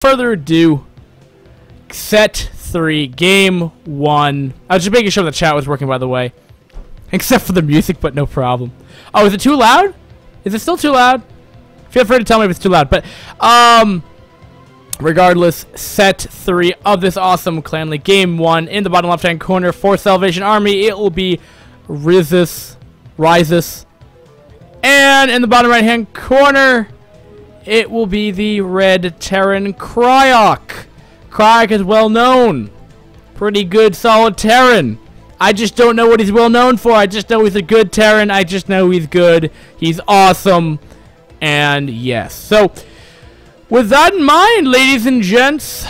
further ado, set 3, game 1. I was just making sure the chat was working, by the way. Except for the music, but no problem. Oh, is it too loud? Is it still too loud? Feel free to tell me if it's too loud. But, regardless, set 3 of this awesome clan league. Game 1, in the bottom left-hand corner for Salvation Army, it will be Risus. And in the bottom right-hand corner, it will be the red Terran Cryoc. Cryoc is well known. Pretty good, solid Terran. I just don't know what he's well known for. I just know he's a good Terran. I just know he's good. He's awesome. And yes. So, with that in mind, ladies and gents,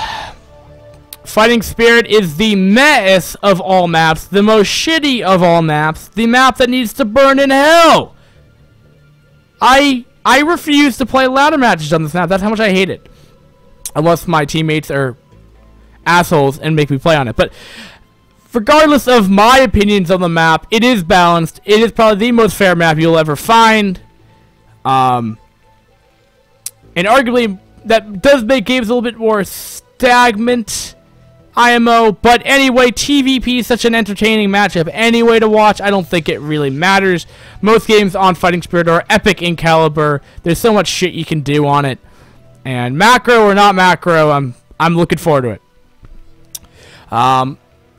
Fighting Spirit is the mess of all maps. The most shitty of all maps. The map that needs to burn in hell. I refuse to play ladder matches on this map. That's how much I hate it. Unless my teammates are assholes and make me play on it. But regardless of my opinions on the map, it is balanced. It is probably the most fair map you'll ever find. And arguably, that does make games a little bit more stagnant. IMO, but anyway, TVP is such an entertaining matchup. Any way to watch, I don't think it really matters. Most games on Fighting Spirit are epic in caliber. There's so much shit you can do on it. And macro or not macro, I'm looking forward to it.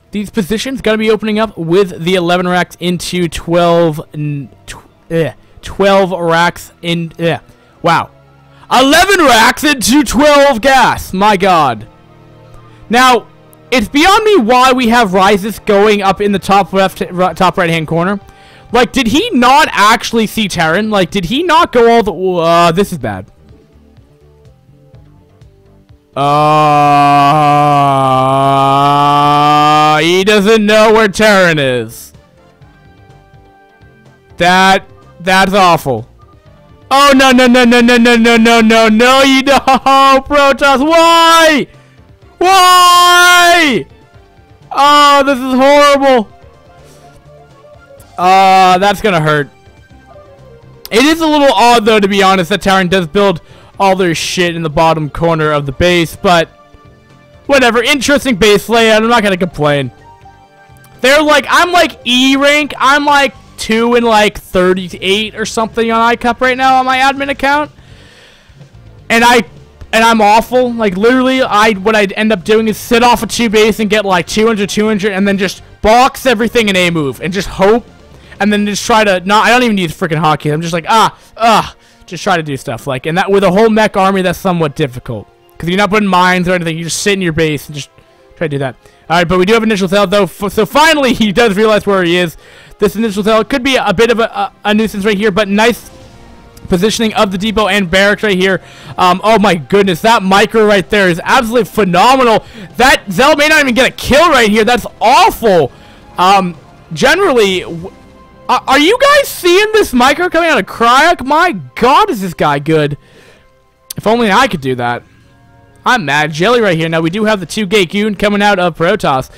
These positions gonna be opening up with the 11 racks into 12 racks in wow. 11 racks into 12 gas. My god. Now, it's beyond me why we have Risus going up in the top right hand corner. Like, did he not actually see Terran? Like, did he not go all the... this is bad. He doesn't know where Terran is. That's awful. Oh, no, you don't, Protoss, why? Why? Oh, this is horrible. That's gonna hurt. It is a little odd, though, to be honest, that Terran does build all their shit in the bottom corner of the base, but whatever. Interesting base layout. I'm not gonna complain. They're like, I'm like E rank. I'm like 2 and like 38 or something on iCup right now on my admin account, and I'm awful. Like, literally, what I'd end up doing is sit off a 2 base and get like 200, and then just box everything in A move and just hope, and then just try to I don't even need freaking hotkey. I'm just like just try to do stuff like, and that with a whole mech army, that's somewhat difficult because you're not putting mines or anything. You just sit in your base and just try to do that. All right, but we do have initial tell though, so finally he does realize where he is. This initial tell could be a bit of a nuisance right here, but nice positioning of the depot and barracks right here. Oh my goodness, that micro right there is absolutely phenomenal. That Zell may not even get a kill right here. That's awful. Generally, are you guys seeing this micro coming out of Cryoc? My god, is this guy good. If only I could do that. I'm mad. Jelly right here. Now, we do have the 2-gate goon coming out of Protoss.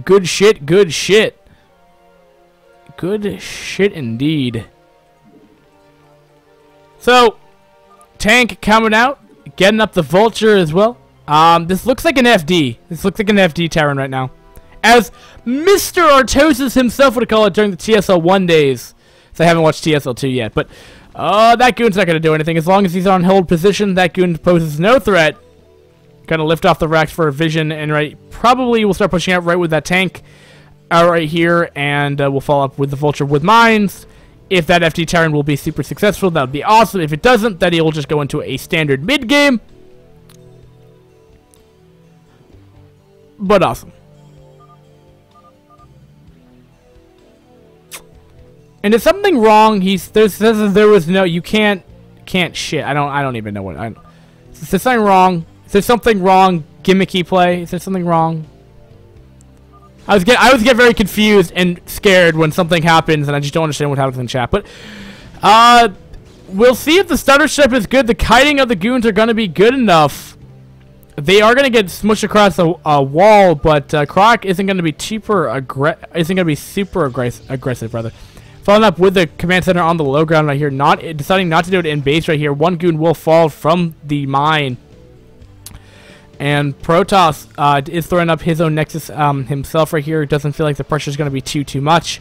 Good shit, good shit. Good shit indeed. So, tank coming out, getting up the vulture as well. This looks like an FD. This looks like an FD Terran right now. As Mr. Artosis himself would call it during the TSL 1 days. So I haven't watched TSL 2 yet. But, that goon's not going to do anything. As long as he's on hold position, that goon poses no threat. Gonna lift off the racks for a vision, and probably we'll start pushing out right with that tank right here, and we'll follow up with the vulture with mines. If that FD Terran will be super successful, that would be awesome. If it doesn't, then he'll just go into a standard mid game. But awesome. And if something wrong, there was no, you can't shit. I don't even know what. Is there something wrong? Is there something wrong? Gimmicky play? Is there something wrong? I always get very confused and scared when something happens, and I just don't understand what happens in chat. But we'll see if the stutter step is good. The kiting of the goons are going to be good enough. They are going to get smushed across a wall, but Cryoc isn't going to be super aggressive, rather. Following up with the command center on the low ground right here. Deciding not to do it in base right here. One goon will fall from the mine. And Protoss is throwing up his own Nexus himself right here. Doesn't feel like the pressure is going to be too much.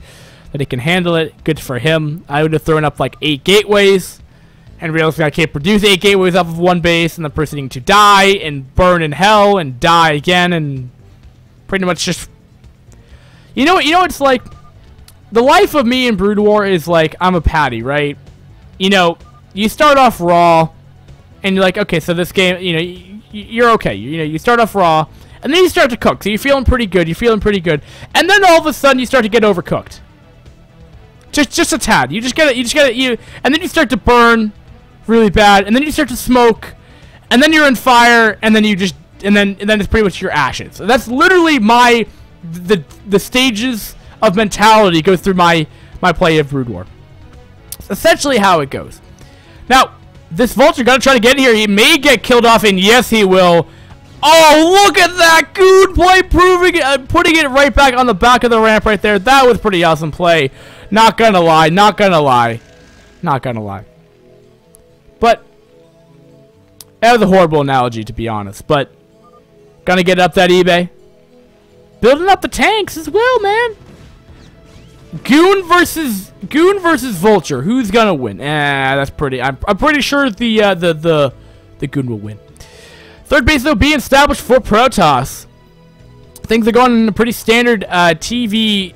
That he can handle it. Good for him. I would have thrown up like 8 gateways. And realistically, I can't produce 8 gateways off of one base. And the person needing to die and burn in hell and die again. And pretty much just... You know it's like... The life of me in Brood War is like, I'm a patty, right? You know, you start off raw. And you're like, okay, so this game, you know, you're okay. You know, you start off raw. And then you start to cook. So you're feeling pretty good. You're feeling pretty good. And then all of a sudden, you start to get overcooked. Just a tad. And then you start to burn really bad, and then you start to smoke, and then you're in fire, and then and then it's pretty much your ashes. So that's literally the stages of mentality go through my play of Brood War. It's essentially how it goes. Now, this Vulture gonna try to get in here. He may get killed off, and yes, he will. Oh, look at that goon play, putting it right back on the back of the ramp right there. That was pretty awesome play. Not gonna lie. But that was a horrible analogy, to be honest. But gonna get up that eBay. Building up the tanks as well, man. Goon versus Vulture. Who's gonna win? That's pretty. I'm pretty sure the Goon will win. Third base though being established for Protoss. Things are going in a pretty standard TV.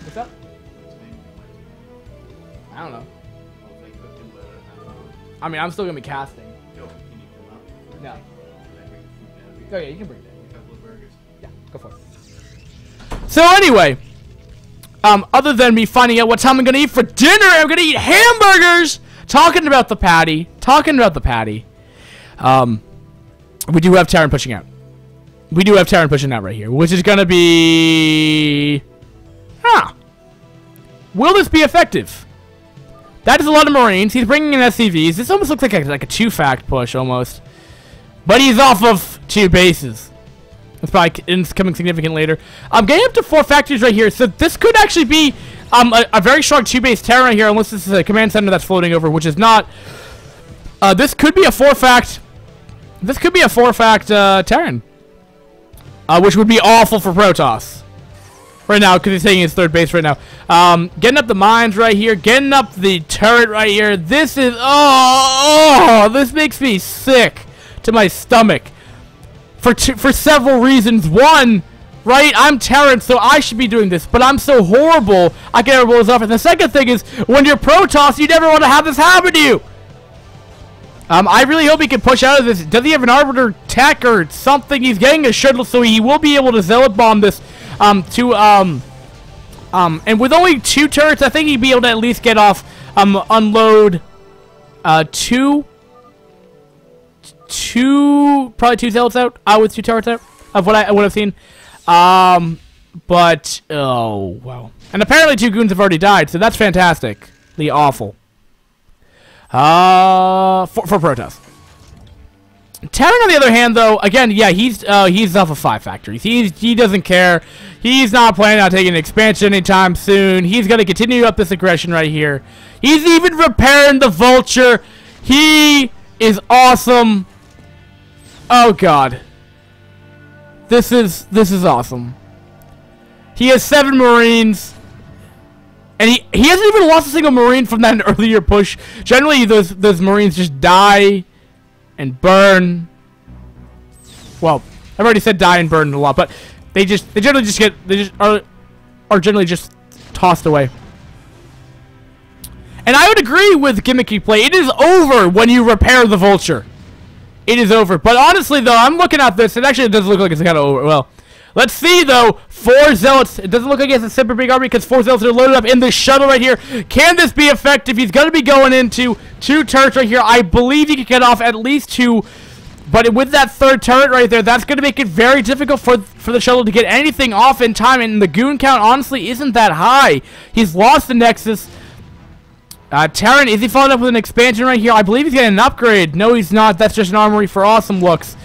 What's up? I don't know. I mean, I'm still gonna be casting. No. Oh yeah, you can bring that. Yeah, go for it. So anyway, other than me finding out what time I'm gonna eat for dinner, I'm gonna eat hamburgers. Talking about the patty. We do have Terran pushing out. Right here, which is gonna be... Will this be effective? That is a lot of Marines. He's bringing in SCVs. This almost looks like a 2-fact push, almost. But he's off of 2 bases. It's probably coming significant later. I'm getting up to 4 factories right here, so this could actually be a very strong 2-base Terran right here, unless this is a command center that's floating over, which is not. This could be a 4-fact. This could be a 4-fact Terran, which would be awful for Protoss right now, because he's taking his 3rd base right now. Getting up the mines right here, getting up the turret right here. This is this makes me sick to my stomach for several reasons. One, right, I'm Terran, so I should be doing this, but I'm so horrible I can't ever roll this off. And the second thing is, when you're Protoss, you never want to have this happen to you. I really hope he can push out of this. Does he have an Arbiter tech or something? He's getting a shuttle, so he will be able to Zealot bomb this and with only 2 turrets, I think he'd be able to at least get off, unload, probably 2 Zealots out, with 2 turrets out, of what I've seen. But, oh, wow. And apparently 2 goons have already died, so that's fantastically awful. For Protoss. Terran, on the other hand, though, again, yeah, he's off of 5 factories. He doesn't care. He's not planning on taking an expansion anytime soon. He's going to continue up this aggression right here. He's even repairing the Vulture. He is awesome. Oh God, this is awesome. He has 7 Marines. And he hasn't even lost a single Marine from that earlier push. Generally, those Marines just die and burn. Well, I've already said die and burn a lot, but they generally just are generally just tossed away. And I would agree with gimmicky play. It is over when you repair the Vulture. It is over. But honestly, though, I'm looking at this. It actually does look like it's kind of over. Well, let's see, though. 4 Zealots. It doesn't look like it's a super big army because 4 Zealots are loaded up in the shuttle right here. Can this be effective? He's going to be going into 2 turrets right here. I believe he can get off at least 2. But with that 3rd turret right there, that's going to make it very difficult for the shuttle to get anything off in time. And the goon count, honestly, isn't that high. He's lost the Nexus. Terran, is he following up with an expansion right here? I believe he's getting an upgrade. No, he's not. That's just an armory for awesome looks.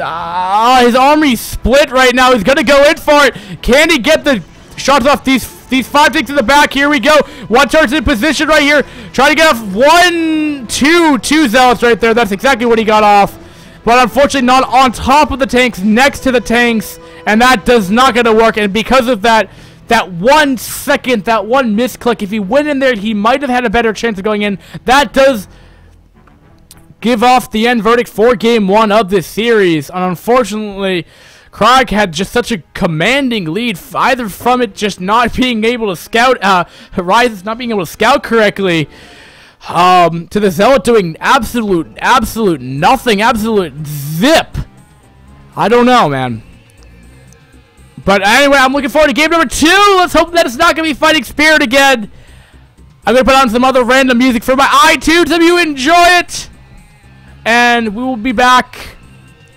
his army split right now. He's gonna go in for it. Can he get the shots off these 5 tanks in the back? Here we go. One charge in position right here. Trying to get off two zealots right there. That's exactly what he got off. But unfortunately not on top of the tanks, next to the tanks. And that does not gonna work. And because of that 1 second, that one misclick, if he went in there, he might have had a better chance of going in. That does give off the end verdict for Game 1 of this series. And unfortunately, Cryoc had just such a commanding lead, either from it just not being able to scout, Risus not being able to scout correctly, to the Zealot doing absolute nothing, absolute zip. I don't know, man. But anyway, I'm looking forward to game number 2. Let's hope that it's not going to be Fighting Spirit again. I'm going to put on some other random music for my iTunes if you enjoy it. And we will be back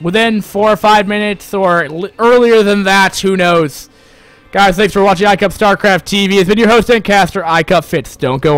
within 4 or 5 minutes, or earlier than that, who knows. Guys, thanks for watching iCup StarCraft TV. It's been your host and caster, iCup Fitz. Don't go